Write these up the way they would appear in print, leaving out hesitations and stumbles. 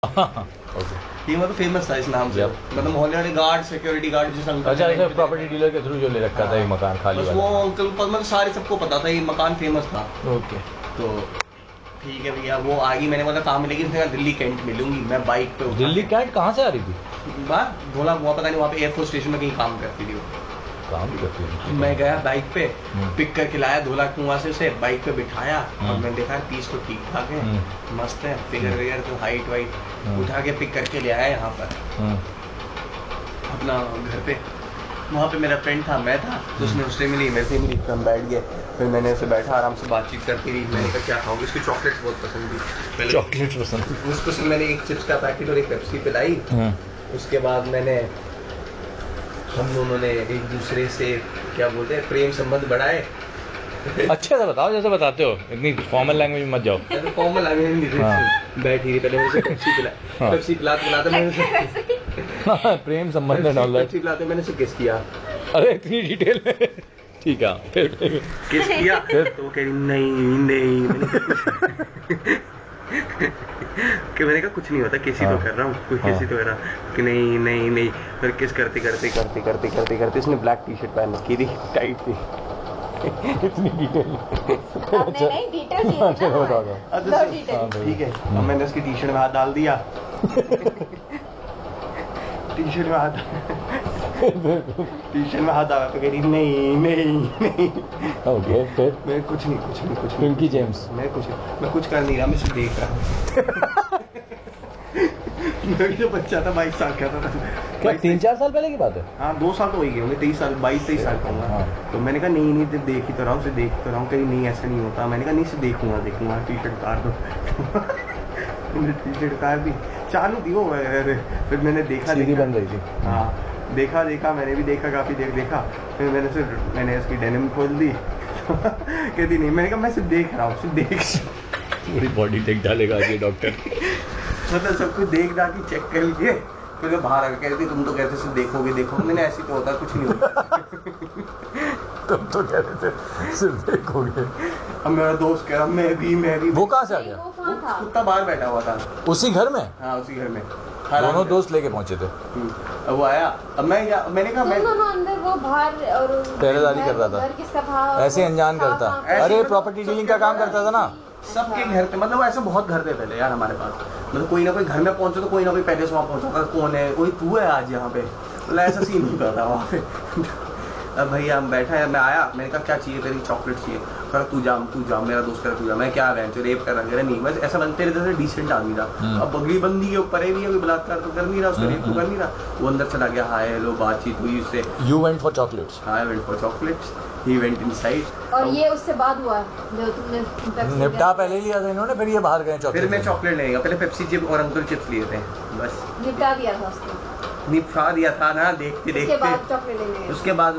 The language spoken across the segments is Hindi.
ओके। ये मतलब फेमस था इस नाम से, मतलब मोहल्ले वाले गार्ड, सिक्योरिटी गार्ड जिस अंकल। अच्छा, ऐसे प्रॉपर्टी डीलर के थ्रू जो ले रखा था ये मकान खाली बस वाला। वो अंकल पर मतलब सारे सबको पता था ये मकान फेमस था। ओके। तो ठीक है भैया, वो आगे मैंने बोला कहाँ मिलेगी, उसने कहा दिल्ली कैंट मिलूंगी। मैं बाइक पे दिल्ली कैंट कहाँ से आ रही थी? बात धोला हुआ, पता नहीं वहाँ पे एयरफोर्स स्टेशन में कहीं काम करती थी वो। काम भी करती थी। मैं गया बाइक पे, पिक करके लाया धोला कुआं से उसे, बाइक पे बिठाया और मैंने देखा पीस तो ठीक ठाक है, मस्त है, फिगर विगर तो हाइट वाइट, उठा के पिक करके ले आया यहाँ पर अपना घर पे। वहाँ पे मेरा फ्रेंड था, मैं था, तो उसने उससे मिली, मेरे से मिली, हम बैठ गए। फिर मैंने उसे बैठा, आराम से बातचीत करती रही। मैंने कहा क्या खाऊंगी, उसकी चॉकलेट्स बहुत पसंद थी, चॉकलेट पसंद। उसको से मैंने एक चिप्स का पैकेट और एक पेप्सी पिलाई। उसके बाद मैंने, हम दोनों ने एक दूसरे से क्या बोलते हैं प्रेम संबंध बढ़ाए। अच्छे से बताओ जैसे बताते हो, इतनी फॉर्मल लैंग्वेज में मत जाओ। फॉर्मल लैंग्वेज बैठी रही, पहले मुझे पेप्सी पिलाई, पेप्सी पिलाते मैंने प्रेम संबंध है, पेप्सी पिलाते मैंने उसे किस किया। अरे इतनी डिटेल में? ठीक है, फिर किस किया तो वो कह रही नहीं कि मैंने कहा कुछ नहीं होता, किसी तो कर रहा हूँ, कोई किसी तो कर रहा कि नहीं। फिर किस करते उसने ब्लैक टी शर्ट पहन रखी थी, टाइट थी। इतनी डिटेल नहीं डिटेल ठीक है। अब मैंने उसकी टी शर्ट में हाथ डाल दिया, टी शर्ट में हाथ डाला तो कह रही नहीं। ओके, फिर मैं कुछ नहीं पिंकी जेम्स, मैं कुछ कर नहीं रहा, मैं सिर्फ देख रहा। मैं जो बच्चा था 22 साल का था। क्या 3-4 साल पहले की बात है? हाँ 2 साल तो हो ही गए होंगे, 22-23 साल का हूँ। तो मैंने कहा नहीं देख ही तो रहा हूँ, कहीं नहीं ऐसा नहीं होता। मैंने कहा नहीं सिर्फ देखूंगा, टी शर्ट उतार दो। टी शर्ट उतार दी, चालू थी वो। फिर मैंने देखा बन रही थी। हाँ देखा, मैंने भी देखा, काफी देर देखा। फिर मैंने उसकी डेनिम खोल दी। कहती नहीं, मैंने कहा मैं सिर्फ देख रहा हूँ, सिर्फ देख। पूरी बॉडी टेक डालेगा ये डॉक्टर। मतलब सब कुछ देख डाल के चेक कर लिए। फिर मैं बाहर आकर कहती तुम तो कहते सिर्फ देखोगे। मैंने ऐसी तो होता कुछ नहीं होता। तुम तो कह रहे थे सिर्फ देखोगे। अब मेरा दोस्त कह रहा मैं भी। वो कहाँ से आ गया? वो कुत्ता बाहर बैठा हुआ था उसी घर में। हाँ उसी घर में दोनों दोस्त लेके पहुंचे थे। अब वो आया, अब मैंने कहा मैं दोनों अंदर, वो बाहर और पहरेदारी कर रहा था। घर किसका था? ऐसे अनजान करता। अरे प्रॉपर्टी डीलिंग का काम करता था ना सबके घर पे। मतलब ऐसे बहुत घर थे पहले यार हमारे पास। मतलब कोई ना कोई घर में पहुंचे तो कोई ना कोई पहले से वहाँ पहुंचा, कौन है, कोई तू है आज यहाँ पे। मतलब ऐसा सीन होता था वहाँ पे। अब भैया हम बैठा है, मैं आया, मैंने कहा क्या चाहिए, तेरी चॉकलेट चाहिए। कहा तू जा, मेरा दोस्त कह रहा तू जा। मैं क्या रहे रेप कर रहा नहीं, बस ऐसा बनते रहते थे, डिसेंट आदमी था। अब बगली बंदी के ऊपर है भी, कोई बलात्कार तो कर नहीं रहा, उसका रेप तो कर नहीं रहा। वो अंदर चला गया, हाय हेलो बातचीत हुई उससे। You went for chocolates? I went for chocolates. He went inside. और ये उससे बाद हुआ जो तुमने निपटा पहले लिया था इन्होंने, फिर ये बाहर गए चॉकलेट। फिर मैं चॉकलेट लेगा, पहले पेप्सी चिप और अंकुर चिप्स लिए थे, बस निपटा दिया था उसको। निपटा दिया था ना, देखते उसके बाद चॉकलेट लेने, उसके बाद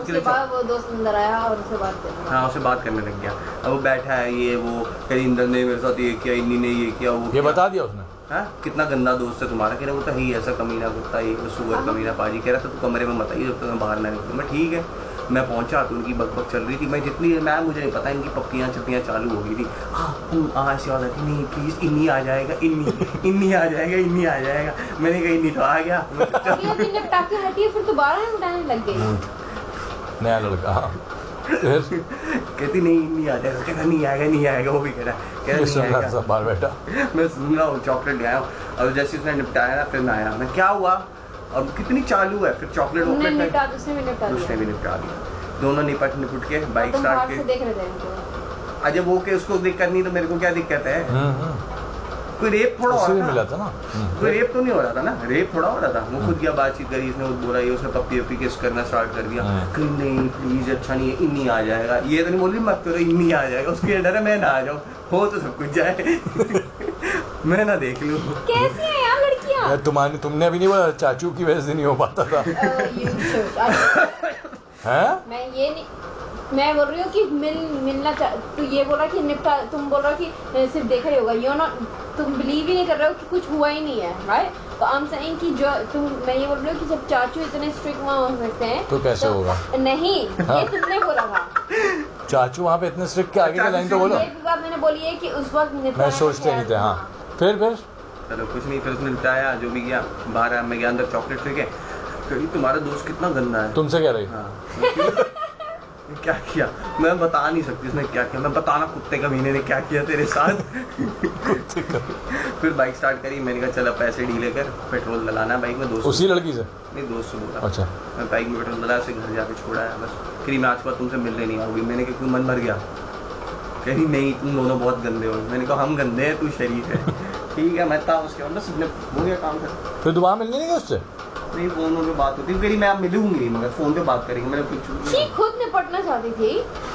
वो दोस्त अंदर आया और उससे बात करने। हाँ उससे बात करने लग गया। अब वो बैठा है, ये वो कहीं इंदर ने मेरे साथ ये किया, इन्नी ने ये किया, वो ये बता दिया उसने। हाँ कितना गंदा दोस्त है तुम्हारा। कह रहा वो तो ही ऐसा कमीना कुत्ता, ये सुअर कमीना पाजी। कह रहा था तू कमरे में मत आइए जब तक मैं बाहर ना निकलूँ। मैं ठीक है। मैं पहुंचा तो उनकी बकबक चल रही थी। मैं जितनी मुझे नहीं पता इनकी पप्पियाँ चप्पियाँ चालू हो गई थी। हाँ ऐसी आवाज़ आती नहीं प्लीज़ इन्नी आ जाएगा, इन्नी आ जाएगा। मैंने कहा इन्नी तो आ गया। फिर दोबारा उठाने लग गई नया लड़का। कहती नहीं आ जाएगा, कहता नहीं आएगा। वो भी कह रहा है बाहर बैठा। मैं सुन रहा हूँ, चॉकलेट ले आया हूँ। और जैसे उसने निपटाया ना, फिर मैं आया, मैं क्या हुआ अब कितनी चालू है। फिर चॉकलेट उसने भी निपटा दिया। दोनों निपट के बाइक स्टार्ट के देख रहे थे। अजय वो के उसको दिक्कत नहीं तो मेरे को क्या दिक्कत है। कोई रेप थोड़ा हो रहा था ना, कोई रेप तो नहीं हो रहा था ना, रेप थोड़ा हो रहा था। वो खुद क्या बातचीत करी, इसने बोला ये, उसने पप्पी किस करना स्टार्ट कर दिया। नहीं प्लीज अच्छा नहीं है, इन्नी आ जाएगा। ये तो नहीं बोल रही मत करो, इन्नी आ जाएगा। उसके डर है मैं ना आ जाऊँ, हो तो सब कुछ जाए। मैं ना देख लूँ। कैसी है यार लड़कियाँ? तुमने अभी नहीं बोला चाचू की वजह से नहीं हो पाता था। मैं बोल रही हूँ कि मिलना तू ये बोल रहा कि निपटा, तुम बोल रहा कि सिर्फ देखा ही होगा। तुम बिलीव ही नहीं कर रहे हो कि कुछ हुआ ही नहीं है, राइट? तो आई एम सेइंग कि जो मैं ये बोल रही हूँ कि जब चाचू इतने स्ट्रिक्ट वहाँ हो सकते हैं तो कैसे होगा? नहीं हाँ? ये तुमने बोला था चाचू वहाँ पे इतने स्ट्रिक्ट के आगे की लाइन तो बोलो। ये बात मैंने बोली है कि उस वक्त मैं सोचते नहीं थे। हाँ फिर चलो कुछ नहीं, फिर उसने निपटाया जो भी किया, बाहर आया, मैं गया अंदर चॉकलेट लेके, कही तुम्हारा दोस्त कितना गंदा है। तुमसे कह रही? हाँ क्या किया मैं बता नहीं सकती उसने क्या किया, मैं बताना कुत्ते का महीने ने क्या किया तेरे साथ। फिर बाइक स्टार्ट करी, मैंने कहा चल अब पैसे डीले कर, पेट्रोल डलाना बाइक में। दोस्त उसी लड़की से? नहीं, दोस्त से बोला। अच्छा। मैं बाइक में पेट्रोल डला, उसे घर जाके छोड़ा है बस। फिर मैं आज के बाद तुमसे मिलने नहीं आऊँगी। मैंने कहा क्यों, मन भर गया? कहीं नहीं, तुम दोनों बहुत गंदे हो। मैंने कहा हम गंदे हैं, तू शरीफ है। ठीक है, मैं था उसके बाद बस हो गया काम कर। फिर दोबारा मिलने नहीं गया उससे? नहीं, फोन पे बात होती फिर मैं मिलूंगी, मगर फोन पे बात करेंगे। मैंने कुछ खुद निपटना चाहती थी,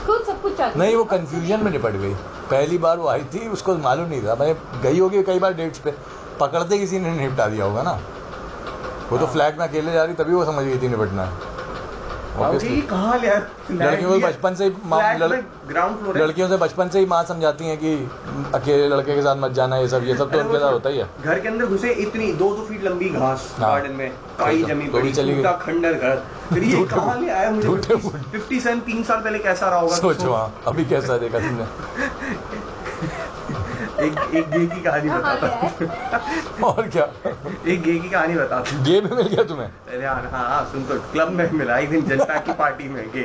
खुद सब कुछ चाहती नहीं, थी। वो कंफ्यूजन में निपट गई। पहली बार वो आई थी, उसको मालूम नहीं था। मैं गई होगी कई बार डेट्स पे, पकड़ते किसी ने निपटा दिया होगा ना। वो तो फ्लैट में अकेले जा रही, तभी वो समझ गई थी निपटना है। कहाँ ले लड़कियों को बचपन से ही ग्राउंड फ्लोर है। लड़कियों से बचपन से ही माँ समझाती हैं कि अकेले लड़के के साथ मत जाना, ये सब तो उनके साथ होता ही है। घर के अंदर घुसे, इतनी 2-2 फीट लंबी घास गार्डन में, काई जमी तो भी चली गई। खंडर घर। फिर ये कहाँ ले आया मुझे? 57 3 साल पहले कैसा रहा होगा सोचो। हाँ, अभी कैसा देखा तुमने? एक गे की कहानी बताता। और क्या? एक गे की कहानी बताता। गे में मिल गया तुम्हें? अरे हाँ, सुन तो, क्लब में मिला एक दिन जनपैक की पार्टी में गे।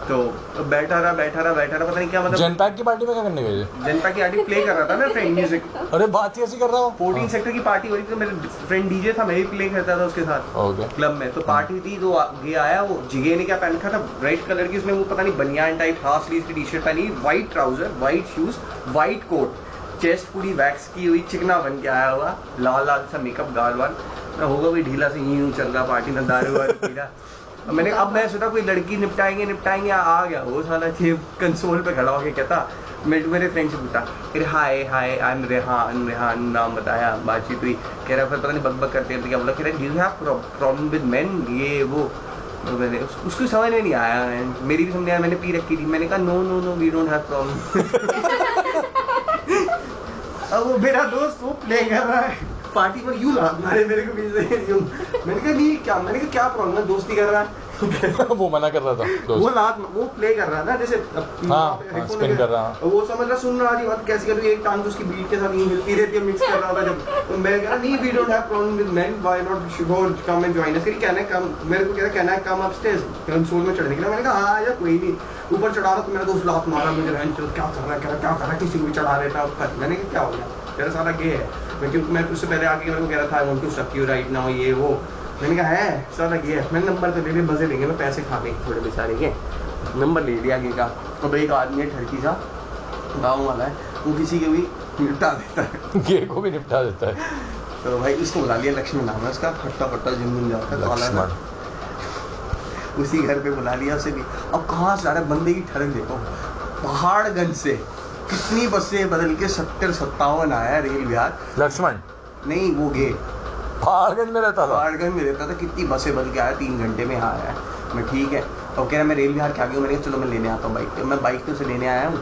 तो बैठा रहा, पता नहीं क्या मतलब। जनपैक की पार्टी में क्या करने गए? जनपैक की पार्टी प्ले कर रहा था मेरा फ्रेंड म्यूजिक। अरे बात ही ऐसी कर रहा हूँ। 14 सेक्टर की पार्टी हो रही थी, तो मेरे फ्रेंड डीजे था, मैं भी प्ले करता था उसके साथ। ओके। क्लब में तो पार्टी थी, तो गे आया। वो जिगे ने क्या पहन रखा था, रेड कलर की, उसमें वो पता नहीं बनियान टाइप हाफ स्लीव की टी शर्ट पहनी, white trouser, white shoes, white coat, chest पूरी वैक्स की हुई, चिकना बन के आया हुआ, लाल लाल सा मेकअप, गाल वाल। मैं होगा भाई ढीला से यूं चल रहा पार्टी में, दारू वारू पी रहा। अब मैं सोचा कोई लड़की निपटाएंगे, आ गया वो साला कंसोल पे खड़ा होके कहता, मेरे फ्रेंड से पूछा, अरे हाय आई एम रेहान नाम बताया, बातचीत हुई। कह रहा फिर पता नहीं बक करते क्या बोला, कह रहा do you have problem with main, ये वो। तो मैंने उसको समझ में नहीं आया, मेरी भी समझ आया, मैंने पी रखी थी। मैंने कहा no we don't have problem. अब वो मेरा दोस्त वो प्ले कर रहा है पार्टी पर, यूं लात मारे मेरे को बीच में यूं। मैंने कहा नहीं क्या, मैंने कहा क्या प्रॉब्लम है, दोस्ती कर रहा है। वो मना कर रहा था। वो प्ले कर रहा था जैसे स्पिन कर रहा, वो समझ रहा, सुन रहा, बात कैसे कर रही है, एक टांग उसकी बीट के साथ हिलती रहती है, मिक्स कर रहा था जब। तो मैं कह रहा नहीं we don't have problem with men, why not go come and join us. कहना है कम, मेरे को कह रहा कहना है कम अपस्टेयर्स, कंसोल में चढ़ने के लिए। मैंने कहा हाँ आजा, कोई नहीं। ऊपर चढ़ा रहा तो मेरा दोस्त लात मारा मुझे, क्या कर रहा है, किसी को भी चढ़ा देता ऊपर। मैंने कहा क्या हो गया, तेरा सारा गे है। क्योंकि मैं उससे पहले आके मेरे को कह रहा था I want to suck you right now, ये वो। मैंने कहा है सारा गे है। मैंने नंबर तो ले लिया, मजे लेंगे, मैं पैसे खा लेंगे थोड़े बेचारे के। नंबर ले लिया गे का। अब एक आदमी है ठरकी सा, गाँव वाला है, वो किसी के भी निपटा देता है, गे को भी निपटा देता है। तो भाई उसको बुला लिया, लक्ष्मण नाम है उसका, फट्टा जिम जाता है, उसी घर पे बुला लिया उसे भी। अब कहाँ से आ रहा बंदे की ठरक देखो, पहाड़गंज से कितनी बसें बदल के 70-57 आया रेल विहार। लक्ष्मण नहीं, वो गे पहाड़गंज में रहता था। पहाड़गंज में रहता था, कितनी बसें बदल के आया, 3 घंटे में यहाँ आया। मैं ठीक है, और कह रहा मैं रेल विहार क्या गया। मैंने कहा चलो मैं लेने आता हूँ बाइक पे। मैं बाइक पे उसे लेने आया हूँ।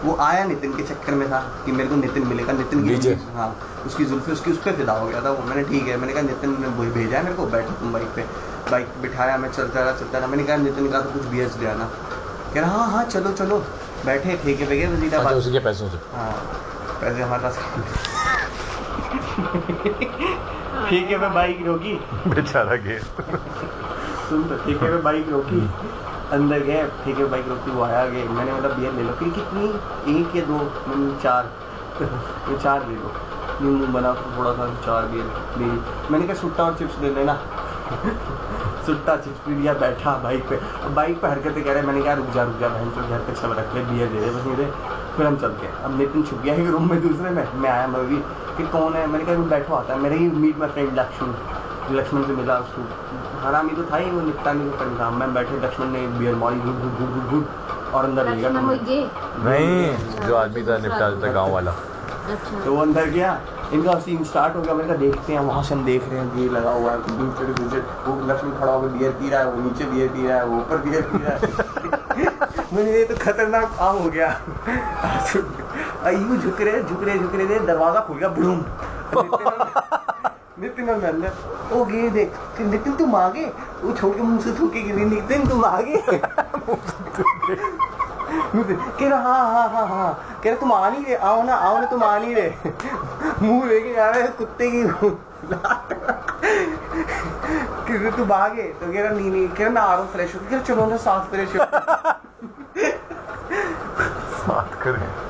वो आया नितिन के चक्कर में था कि मेरे को नितिन मिलेगा, नितिन की हाँ उसकी जुल्फी उसकी उस पर फिदा हो गया था वो। मैंने ठीक है, मैंने कहा नितिन ने वही भेजा है मेरे को, बैठो तुम बाइक बिठाया, मैं चलता रहा। मैंने कहा नितिन का तो कुछ बीएस ले आना। कह रहा हाँ चलो बैठे ठेके पे गए वजीराबाद। उसी के पैसों से? हाँ पैसे हमारे पास। ठेके पे बाइक रोकी, बेचारा गे। सुन तो, ठेके पे बाइक रोकी, अंदर गए, ठीक है बाइक रोकी, वो आया गए। मैंने मतलब बियर ले लो, फिर कितनी, 1 या 2, 4 ये 4 ले लो, नींबू बना थोड़ा सा, 4 बियर ले। मैंने कहा सुट्टा और चिप्स दे देना। सुट्टा चिप्स भी लिया, बैठा बाइक पे हरकतें कह रहे। मैंने कहा रुक जा बहन चो, घर पे सब रख ले, बियर दे दे बस नहीं। फिर हम चल के, अब नितिन छुप गया एक रूम में दूसरे में, मैं आया, मैं भी कि कौन है। मैंने कहा बैठो आता है, मेरे ही मीट माई फ्रेंड लक्ष्मण से मिला। उसको हरामी तो था ही, वो निपटाने को था। मैं बैठे, लक्ष्मण ने बियर मारी घुट और अंदर ले गया। नहीं, जो आदमी था निपटा देता गाँव वाला। अच्छा। तो वो अंदर गया, इनका सीन स्टार्ट हो गया। मैंने कहा देखते हैं, वहाँ से हम देख रहे हैं बियर लगा हुआ है, दूसरे वो लक्ष्मण खड़ा होकर बियर पी रहा है, वो नीचे बियर पी रहा है, वो ऊपर बियर पी रहा है। मुझे ये तो खतरनाक काम हो गया। यूं झुक रहे, दरवाजा खुल गया, बूम। नितिन और मैं अंदर, ओ गे देख, नितिन तुम आगे, वो छोड़ के मुंह से थूके गिरी, नितिन तुम आगे। कह रहा हाँ कह रहा तुम आ नहीं रहे, आओ ना तुम आ नहीं रहे। मुंह लेके जा रहे कुत्ते की। कि तू भागे तो कह रहा नहीं कह रहा मैं आ रहा हूँ फ्रेश हो। कह रहा चलो ना साथ फ्रेश हो। बात करें